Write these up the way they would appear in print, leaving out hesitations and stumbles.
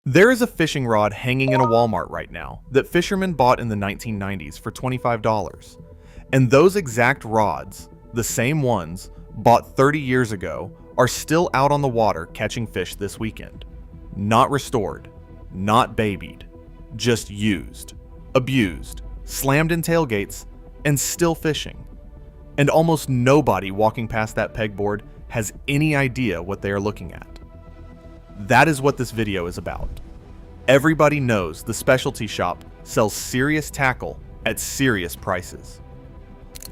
There is a fishing rod hanging in a Walmart right now that fishermen bought in the 1990s for $25. And those exact rods, the same ones bought 30 years ago, are still out on the water catching fish this weekend. Not restored, not babied, just used, abused, slammed in tailgates, and still fishing. And almost nobody walking past that pegboard has any idea what they are looking at. That is what this video is about. Everybody knows the specialty shop sells serious tackle at serious prices.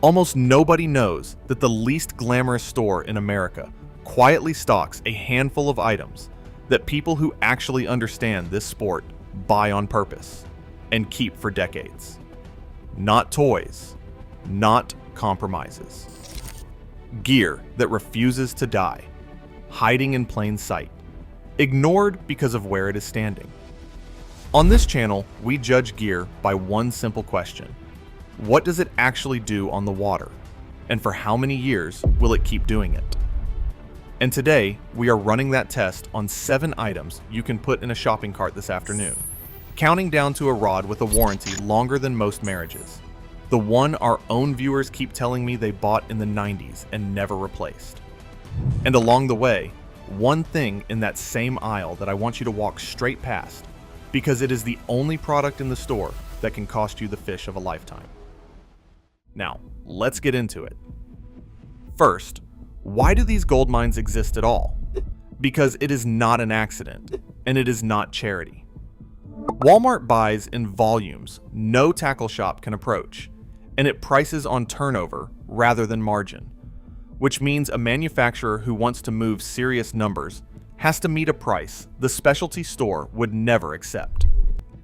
Almost nobody knows that the least glamorous store in America quietly stocks a handful of items that people who actually understand this sport buy on purpose and keep for decades. Not toys, not compromises. Gear that refuses to die, hiding in plain sight, ignored because of where it is standing. On this channel, we judge gear by one simple question. What does it actually do on the water? And for how many years will it keep doing it? And today, we are running that test on 7 items you can put in a shopping cart this afternoon, counting down to a rod with a warranty longer than most marriages. The one our own viewers keep telling me they bought in the 90s and never replaced. And along the way, one thing in that same aisle that I want you to walk straight past, because it is the only product in the store that can cost you the fish of a lifetime. Now, let's get into it. First, why do these gold mines exist at all? Because it is not an accident, and it is not charity. Walmart buys in volumes no tackle shop can approach, and it prices on turnover rather than margin, which means a manufacturer who wants to move serious numbers has to meet a price the specialty store would never accept.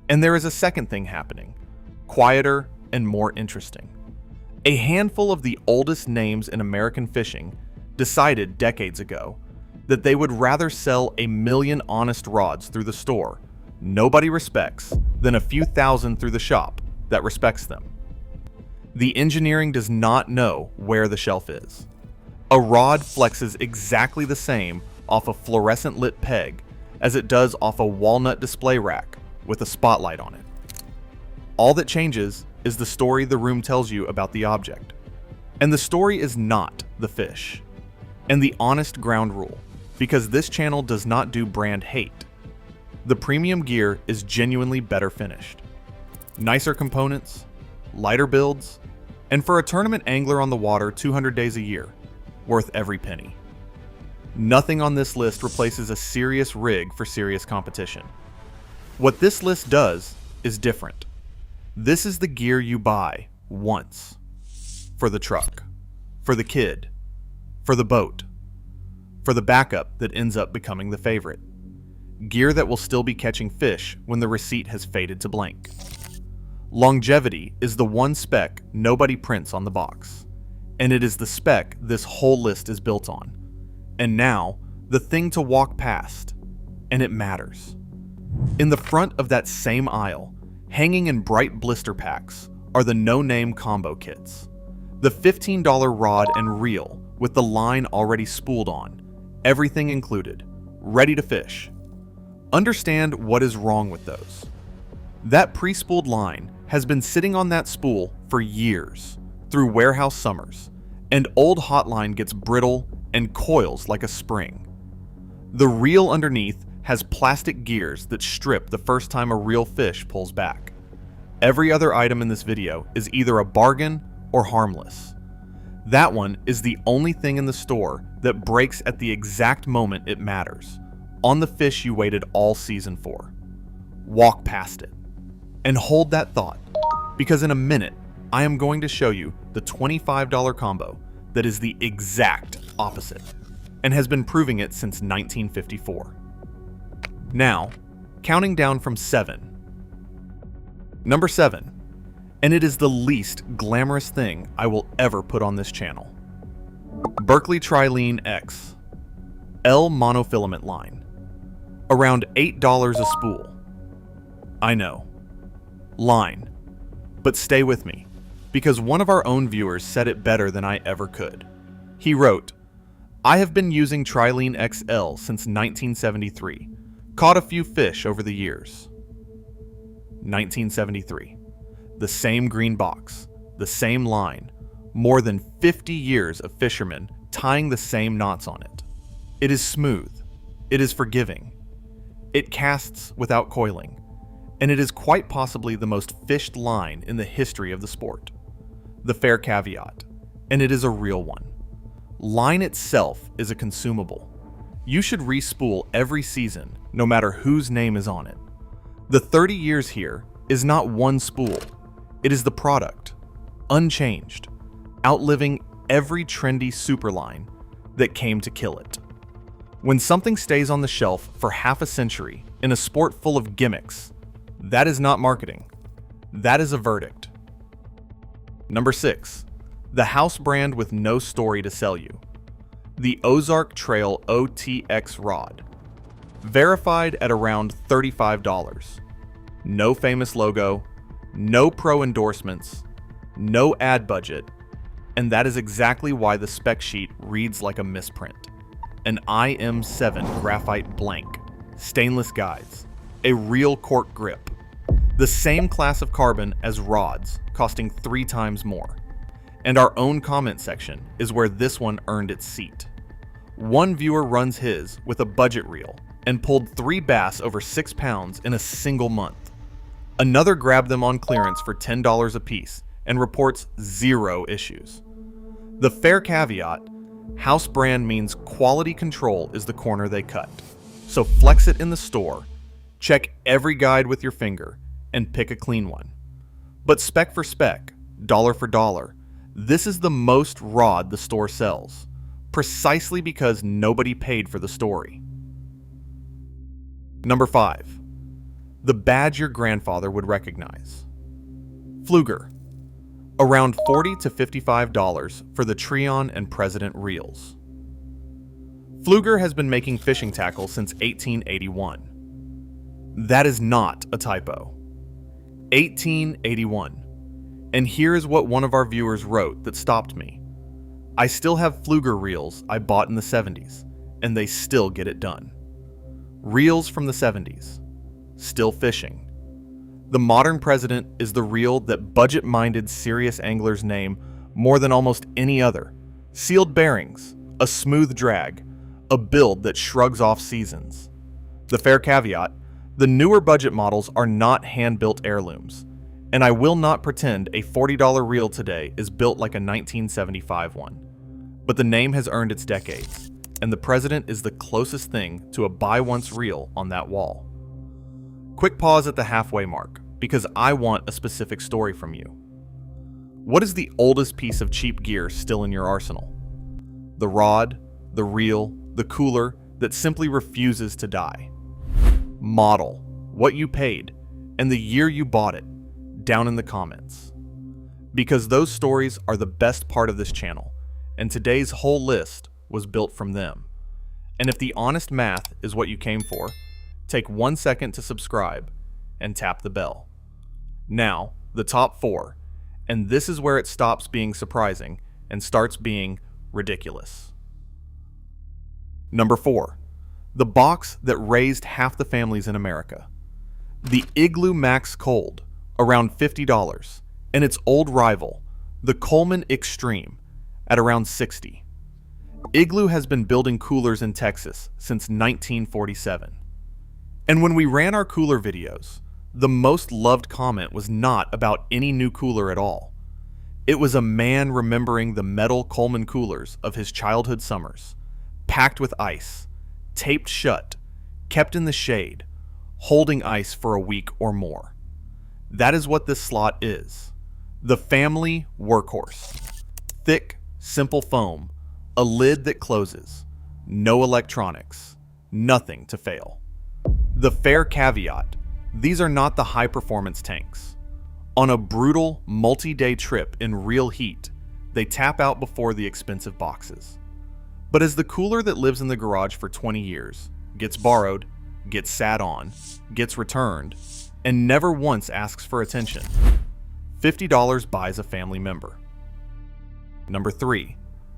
And there is a second thing happening, quieter and more interesting. A handful of the oldest names in American fishing decided decades ago that they would rather sell 1 million honest rods through the store nobody respects than a few thousand through the shop that respects them. The engineering does not know where the shelf is. A rod flexes exactly the same off a fluorescent lit peg as it does off a walnut display rack with a spotlight on it. All that changes is the story the room tells you about the object. And the story is not the fish. And the honest ground rule, because this channel does not do brand hate. The premium gear is genuinely better finished. Nicer components, lighter builds, and for a tournament angler on the water 200 days a year, worth every penny. Nothing on this list replaces a serious rig for serious competition. What this list does is different. This is the gear you buy once. For the truck, for the kid, for the boat, for the backup that ends up becoming the favorite. Gear that will still be catching fish when the receipt has faded to blank. Longevity is the one spec nobody prints on the box, and it is the spec this whole list is built on. And now, the thing to walk past, and it matters. In the front of that same aisle, hanging in bright blister packs, are the no-name combo kits. The $15 rod and reel with the line already spooled on, everything included, ready to fish. Understand what is wrong with those. That pre-spooled line has been sitting on that spool for years, through warehouse summers, and old hotline gets brittle and coils like a spring. The reel underneath has plastic gears that strip the first time a real fish pulls back. Every other item in this video is either a bargain or harmless. That one is the only thing in the store that breaks at the exact moment it matters, on the fish you waited all season for. Walk past it. And hold that thought, because in a minute, I am going to show you the $25 combo that is the exact opposite, and has been proving it since 1954. Now, counting down from 7. Number 7, and it is the least glamorous thing I will ever put on this channel. Berkeley Trilene X, L monofilament line. Around $8 a spool. I know. Line. But stay with me, because one of our own viewers said it better than I ever could. He wrote, "I have been using Trilene XL since 1973. caught a few fish over the years. 1973. The same green box, the same line, more than 50 years of fishermen tying the same knots on it. It is smooth. It is forgiving. It casts without coiling, and it is quite possibly the most fished line in the history of the sport. The fair caveat, and it is a real one. Line itself is a consumable. You should re-spool every season, no matter whose name is on it. The 30 years here is not one spool. It is the product, unchanged, outliving every trendy superline that came to kill it. When something stays on the shelf for half a century in a sport full of gimmicks, that is not marketing. That is a verdict. Number 6. The house brand with no story to sell you. The Ozark Trail OTX rod. Verified at around $35. No famous logo, no pro endorsements, no ad budget, and that is exactly why the spec sheet reads like a misprint. An IM7 graphite blank, stainless guides, a real cork grip, the same class of carbon as rods, costing 3 times more. And our own comment section is where this one earned its seat. One viewer runs his with a budget reel and pulled 3 bass over 6 pounds in a single month. Another grabbed them on clearance for $10 a piece and reports 0 issues. The fair caveat, house brand means quality control is the corner they cut. So flex it in the store, check every guide with your finger, and pick a clean one. But spec for spec, dollar for dollar, this is the most rod the store sells, precisely because nobody paid for the story. Number 5. The badge your grandfather would recognize. Pflueger. Around $40 to $55 for the Trilene and President reels. Pflueger has been making fishing tackle since 1881. That is not a typo. 1881. And here is what one of our viewers wrote that stopped me. I still have Pflueger reels I bought in the 70s, and they still get it done. Reels from the 70s. Still fishing. The modern President is the reel that budget-minded serious anglers name more than almost any other. Sealed bearings, a smooth drag, a build that shrugs off seasons. The fair caveat, the newer budget models are not hand-built heirlooms, and I will not pretend a $40 reel today is built like a 1975 one. But the name has earned its decades, and the President is the closest thing to a buy-once reel on that wall. Quick pause at the halfway mark, because I want a specific story from you. What is the oldest piece of cheap gear still in your arsenal? The rod, the reel, the cooler that simply refuses to die. Model, what you paid, and the year you bought it, down in the comments. Because those stories are the best part of this channel, and today's whole list was built from them. And if the honest math is what you came for, take 1 second to subscribe and tap the bell. Now, the top 4, and this is where it stops being surprising and starts being ridiculous. Number 4, the box that raised half the families in America. The Igloo Max Cold, around $50, and its old rival, the Coleman Extreme, at around $60. Igloo has been building coolers in Texas since 1947. And when we ran our cooler videos, the most loved comment was not about any new cooler at all. It was a man remembering the metal Coleman coolers of his childhood summers, packed with ice, taped shut, kept in the shade, holding ice for a week or more. That is what this slot is. The family workhorse. Thick, simple foam, a lid that closes, no electronics, nothing to fail. The fair caveat, these are not the high-performance tanks. On a brutal, multi-day trip in real heat, they tap out before the expensive boxes. But as the cooler that lives in the garage for 20 years, gets borrowed, gets sat on, gets returned, and never once asks for attention, $50 buys a family member. Number 3,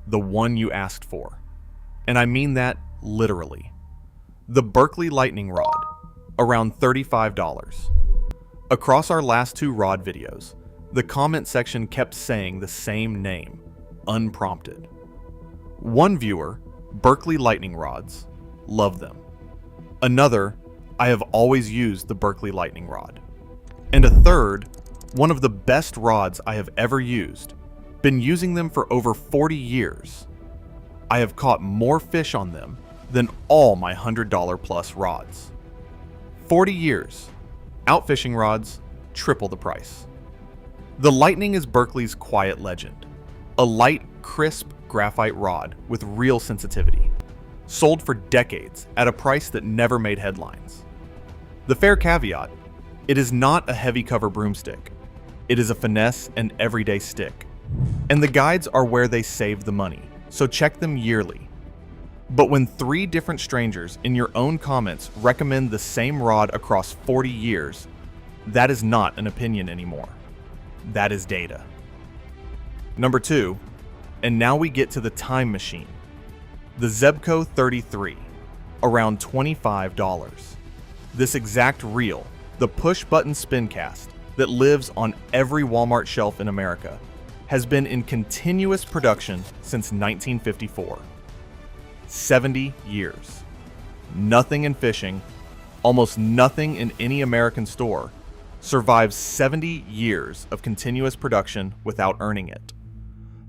the one you asked for. And I mean that literally. The Berkeley Lightning rod, around $35. Across our last two rod videos, the comment section kept saying the same name, unprompted. One viewer, Berkeley Lightning rods, love them. Another, I have always used the Berkeley Lightning rod. And a third, one of the best rods I have ever used, been using them for over 40 years. I have caught more fish on them than all my $100 plus rods. 40 years, outfishing rods, triple the price. The Lightning is Berkeley's quiet legend, a light, crisp graphite rod with real sensitivity, sold for decades at a price that never made headlines. The fair caveat, it is not a heavy cover broomstick. It is a finesse and everyday stick. And the guides are where they save the money, so check them yearly. But when 3 different strangers in your own comments recommend the same rod across 40 years, that is not an opinion anymore. That is data. Number 2, and now we get to the time machine. The Zebco 33, around $25. This exact reel, the push-button spin cast that lives on every Walmart shelf in America, has been in continuous production since 1954. 70 years. Nothing in fishing, almost nothing in any American store, survives 70 years of continuous production without earning it.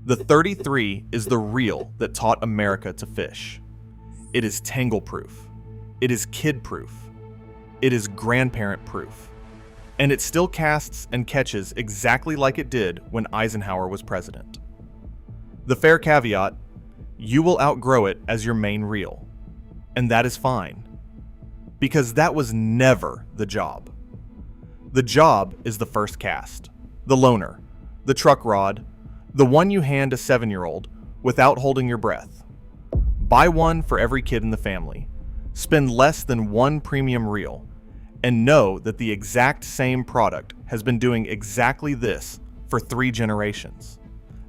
The 33 is the reel that taught America to fish. It is tangle-proof. It is kid-proof. It is grandparent-proof. And it still casts and catches exactly like it did when Eisenhower was president. The fair caveat, you will outgrow it as your main reel. And that is fine. Because that was never the job. The job is the first cast, the loner, the truck rod, the one you hand a 7-year-old without holding your breath. Buy one for every kid in the family. Spend less than one premium reel, and know that the exact same product has been doing exactly this for 3 generations.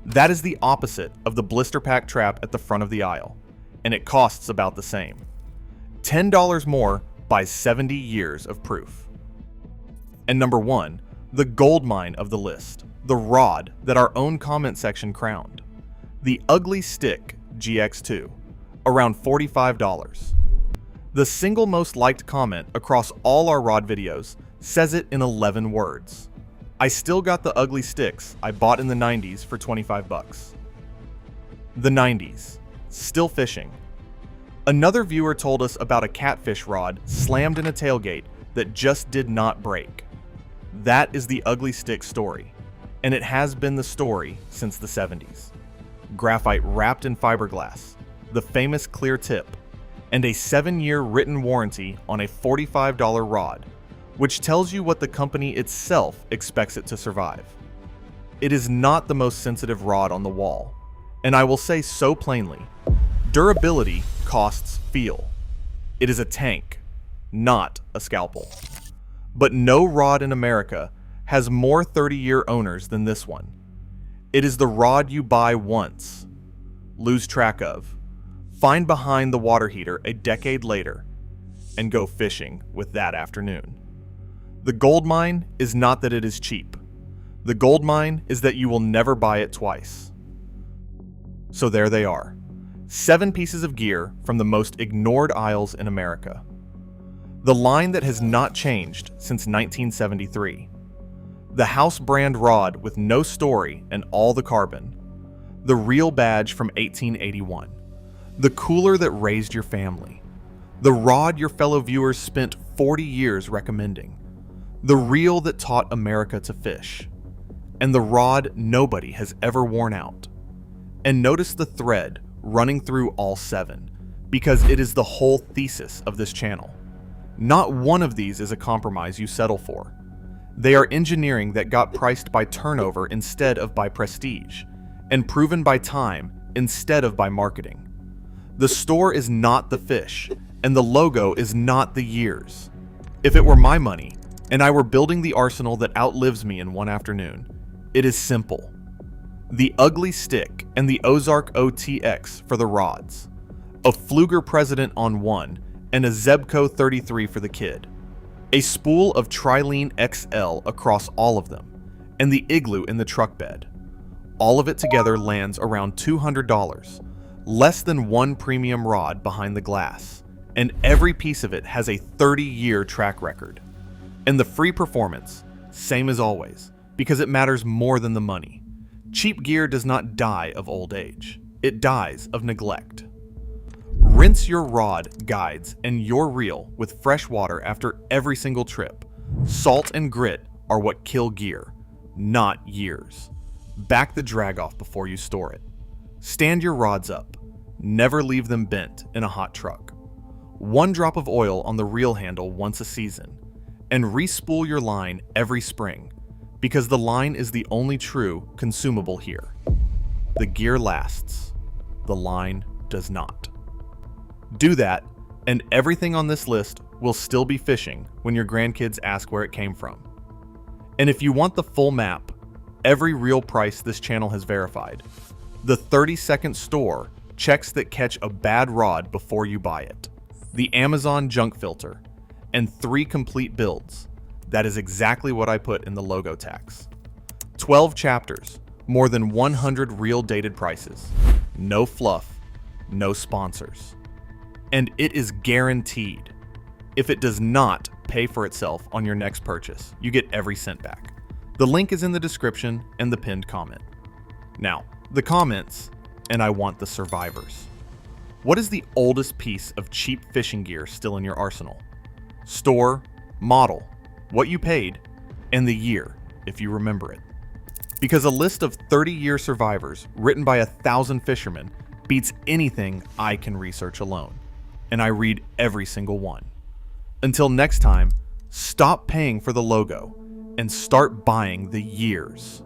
That is the opposite of the blister pack trap at the front of the aisle, and it costs about the same. $10 more buys 70 years of proof. And number 1, the gold mine of the list, the rod that our own comment section crowned. The ugly Stik GX2, around $45. The single most liked comment across all our rod videos says it in 11 words. I still got the ugly sticks I bought in the 90s for 25 bucks. The 90s, still fishing. Another viewer told us about a catfish rod slammed in a tailgate that just did not break. That is the ugly stick story, and it has been the story since the 70s. Graphite wrapped in fiberglass, the famous clear tip, and a 7-year written warranty on a $45 rod, which tells you what the company itself expects it to survive. It is not the most sensitive rod on the wall, and I will say so plainly, durability costs feel. It is a tank, not a scalpel. But no rod in America has more 30-year owners than this one. It is the rod you buy once, lose track of, find behind the water heater a decade later, and go fishing with that afternoon. The gold mine is not that it is cheap. The gold mine is that you will never buy it twice. So there they are. 7 pieces of gear from the most ignored aisles in America. The line that has not changed since 1973. The house brand rod with no story and all the carbon. The real badge from 1881. The cooler that raised your family. The rod your fellow viewers spent 40 years recommending. The reel that taught America to fish. And the rod nobody has ever worn out. And notice the thread running through all 7, because it is the whole thesis of this channel. Not one of these is a compromise you settle for. They are engineering that got priced by turnover instead of by prestige, and proven by time instead of by marketing. The store is not the fish, and the logo is not the years. If it were my money, and I were building the arsenal that outlives me in one afternoon, it is simple. The ugly stick and the Ozark OTX for the rods. A Pflueger President on one, and a Zebco 33 for the kid. a spool of Trilene XL across all of them, and the Igloo in the truck bed. All of it together lands around $200, less than one premium rod behind the glass, and every piece of it has a 30-year track record. And the free performance, same as always, because it matters more than the money. Cheap gear does not die of old age. It dies of neglect. Rinse your rod, guides, and your reel with fresh water after every single trip. Salt and grit are what kill gear, not years. Back the drag off before you store it. Stand your rods up. Never leave them bent in a hot truck. 1 drop of oil on the reel handle once a season. And re-spool your line every spring, because the line is the only true consumable here. The gear lasts. The line does not. Do that, and everything on this list will still be fishing when your grandkids ask where it came from. And if you want the full map, every reel price this channel has verified, the 30-second store checks that catch a bad rod before you buy it, the Amazon junk filter, and 3 complete builds. That is exactly what I put in the logo tags. 12 chapters, more than 100 reel dated prices, no fluff, no sponsors. And it is guaranteed. If it does not pay for itself on your next purchase, you get every cent back. The link is in the description and the pinned comment. Now, the comments, and I want the survivors. What is the oldest piece of cheap fishing gear still in your arsenal? Store, model, what you paid, and the year, if you remember it. Because a list of 30-year survivors written by 1,000 fishermen beats anything I can research alone. And I read every single one. Until next time, stop paying for the logo and start buying the years.